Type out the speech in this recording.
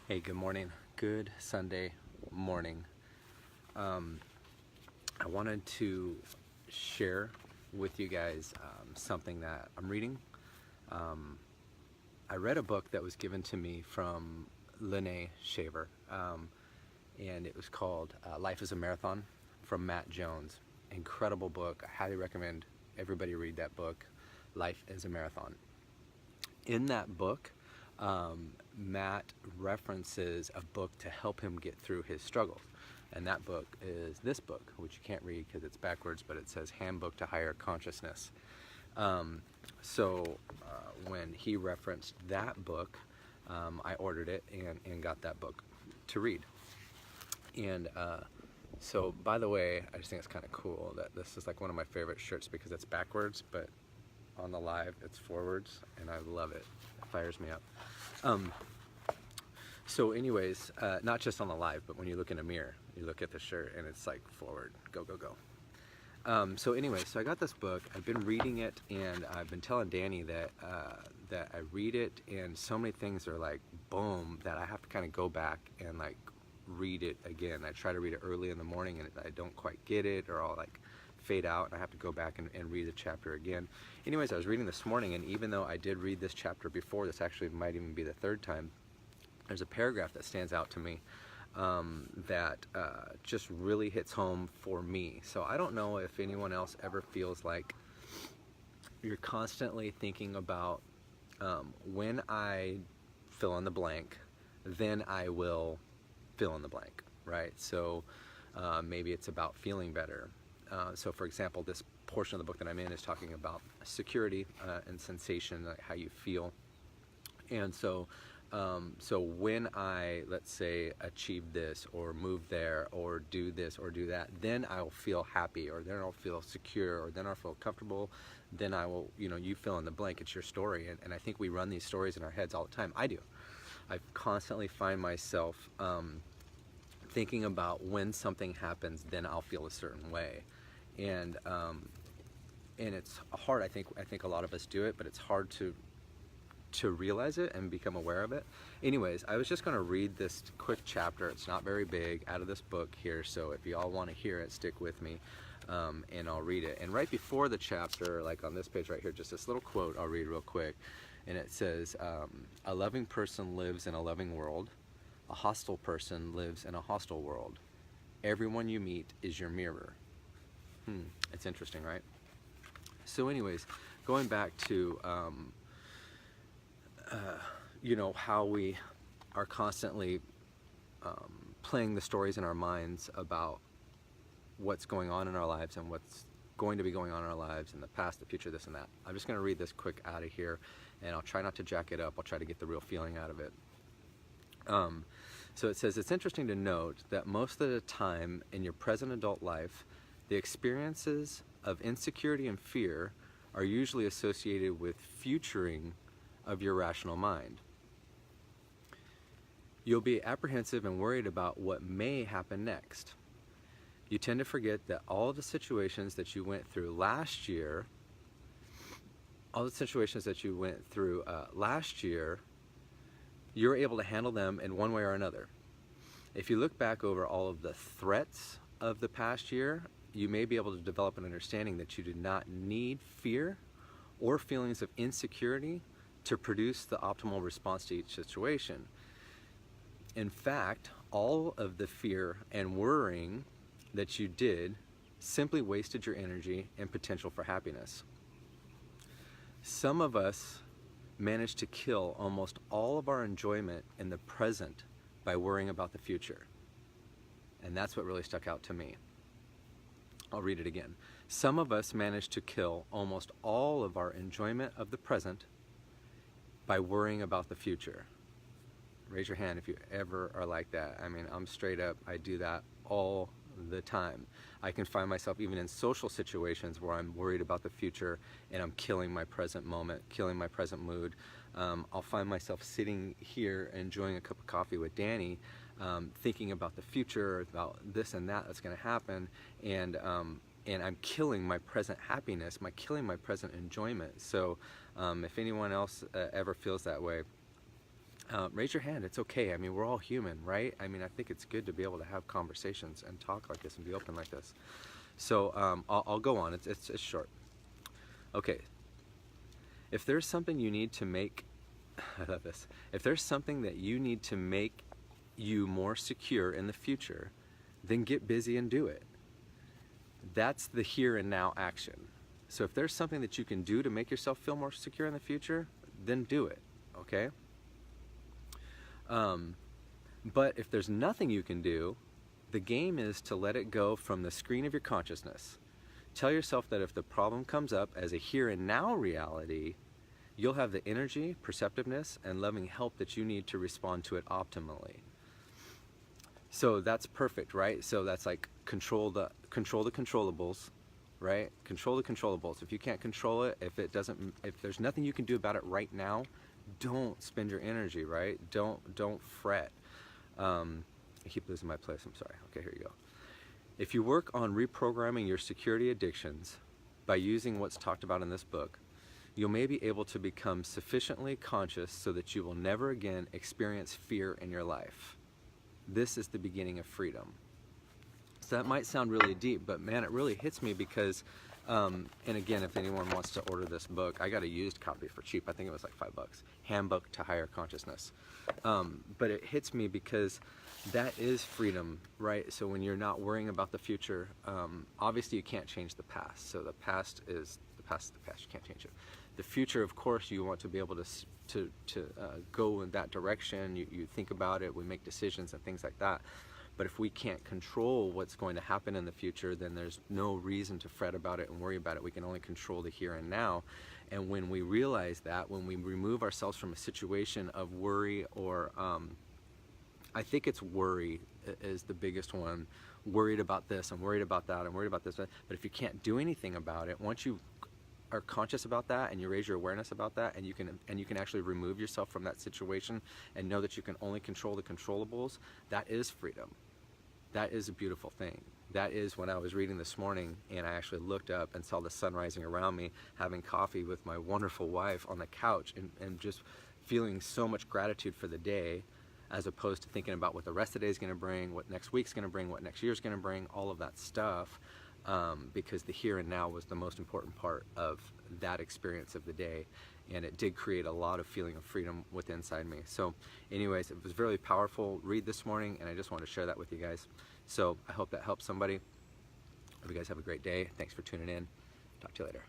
Hey, good morning. Good Sunday morning. I wanted to share with you guys something that I'm reading. I read a book that was given to me from Lene Shaver, and it was called Life is a Marathon from Matt Jones. Incredible book. I highly recommend everybody read that book, Life is a Marathon. In that book, Matt references a book to help him get through his struggles. And that book is this book, which you can't read because it's backwards, but it says Handbook to Higher Consciousness. When he referenced that book, I ordered it and got that book to read. And so, by the way, I just think it's kind of cool that this is like one of my favorite shirts because it's backwards, but on the live it's forwards, and I love it. It fires me up. So anyways, not just on the live, but when you look in a mirror, you look at the shirt and it's like forward, go, go, go. So anyway, so I got this book, I've been reading it, and I've been telling Danny that that I read it, and so many things are like, boom, that I have to kind of go back and like read it again. I try to read it early in the morning and I don't quite get it, or I'll like fade out and I have to go back and read the chapter again. Anyways, I was reading this morning, and even though I did read this chapter before, this actually might even be the third time, there's a paragraph that stands out to me that just really hits home for me. So I don't know if anyone else ever feels like you're constantly thinking about when I fill in the blank, then I will fill in the blank, right? So maybe it's about feeling better. So for example, this portion of the book that I'm in is talking about security and sensation, like how you feel. And so when I, let's say, achieve this or move there or do this or do that, then I'll feel happy, or then I'll feel secure, or then I'll feel comfortable, then I will, you fill in the blank. It's your story. And I think we run these stories in our heads all the time. I do. I constantly find myself thinking about when something happens, then I'll feel a certain way. And it's hard. I think a lot of us do it, but it's hard to realize it and become aware of it. Anyways, I was just going to read this quick chapter. It's not very big, out of this book here, so if you all want to hear it, stick with me, and I'll read it. And right before the chapter, like on this page right here, just this little quote I'll read real quick, and it says, a loving person lives in a loving world. A hostile person lives in a hostile world. Everyone you meet is your mirror. It's interesting, right? So anyways, going back to how we are constantly playing the stories in our minds about what's going on in our lives and what's going to be going on in our lives in the past, the future, this and that. I'm just going to read this quick out of here, and I'll try not to jack it up. I'll try to get the real feeling out of it. So it says, it's interesting to note that most of the time in your present adult life, the experiences of insecurity and fear are usually associated with futuring of your rational mind. You'll be apprehensive and worried about what may happen next. You tend to forget that all the situations that you went through last year, you're able to handle them in one way or another. If you look back over all of the threats of the past year, you may be able to develop an understanding that you do not need fear or feelings of insecurity to produce the optimal response to each situation. In fact, all of the fear and worrying that you did simply wasted your energy and potential for happiness. Some of us manage to kill almost all of our enjoyment in the present by worrying about the future. And that's what really stuck out to me. I'll read it again. Some of us manage to kill almost all of our enjoyment of the present by worrying about the future. Raise your hand if you ever are like that. I mean, I'm straight up, I do that all the time. I can find myself even in social situations where I'm worried about the future and I'm killing my present moment, killing my present mood. I'll find myself sitting here enjoying a cup of coffee with Danny, thinking about the future, about this and that that's going to happen, and I'm killing my present happiness, killing my present enjoyment. So if anyone else ever feels that way, Raise your hand. It's okay. I mean, we're all human, right? I mean, I think it's good to be able to have conversations and talk like this and be open like this. So I'll go on. It's short. Okay. If there's something you need to make, I love this. If there's something that you need to make you more secure in the future, then get busy and do it. That's the here and now action. So if there's something that you can do to make yourself feel more secure in the future, then do it, okay? But if there's nothing you can do, the game is to let it go from the screen of your consciousness. Tell yourself that if the problem comes up as a here and now reality, you'll have the energy, perceptiveness, and loving help that you need to respond to it optimally. So that's perfect, right? So that's like control the controllables, right? Control the controllables. If you can't control it, if there's nothing you can do about it right now, don't spend your energy, right? Don't fret. I keep losing my place, I'm sorry. Okay, here you go. If you work on reprogramming your security addictions by using what's talked about in this book, you'll may be able to become sufficiently conscious so that you will never again experience fear in your life. This is the beginning of freedom. So that might sound really deep, but man, it really hits me because, and again, if anyone wants to order this book, I got a used copy for cheap. I think it was like $5. Handbook to Higher Consciousness. But it hits me because that is freedom, right? So when you're not worrying about the future, obviously you can't change the past. So the past is the past. You can't change it. The future, of course, you want to be able to go in that direction. You think about it. We make decisions and things like that. But if we can't control what's going to happen in the future, then there's no reason to fret about it and worry about it. We can only control the here and now. And when we realize that, when we remove ourselves from a situation of worry or, I think it's worry is the biggest one, worried about this, I'm worried about that, I'm worried about this. But if you can't do anything about it, once you are conscious about that and you raise your awareness about that, and you can actually remove yourself from that situation and know that you can only control the controllables, that is freedom. That is a beautiful thing. That is when I was reading this morning and I actually looked up and saw the sun rising around me, having coffee with my wonderful wife on the couch, and just feeling so much gratitude for the day, as opposed to thinking about what the rest of the day is going to bring, what next week's going to bring, what next year's going to bring, all of that stuff. Because the here and now was the most important part of that experience of the day, and it did create a lot of feeling of freedom within inside me. So anyways, it was a really powerful read this morning, and I just wanted to share that with you guys. So I hope that helps somebody. Hope you guys have a great day. Thanks for tuning in. Talk to you later.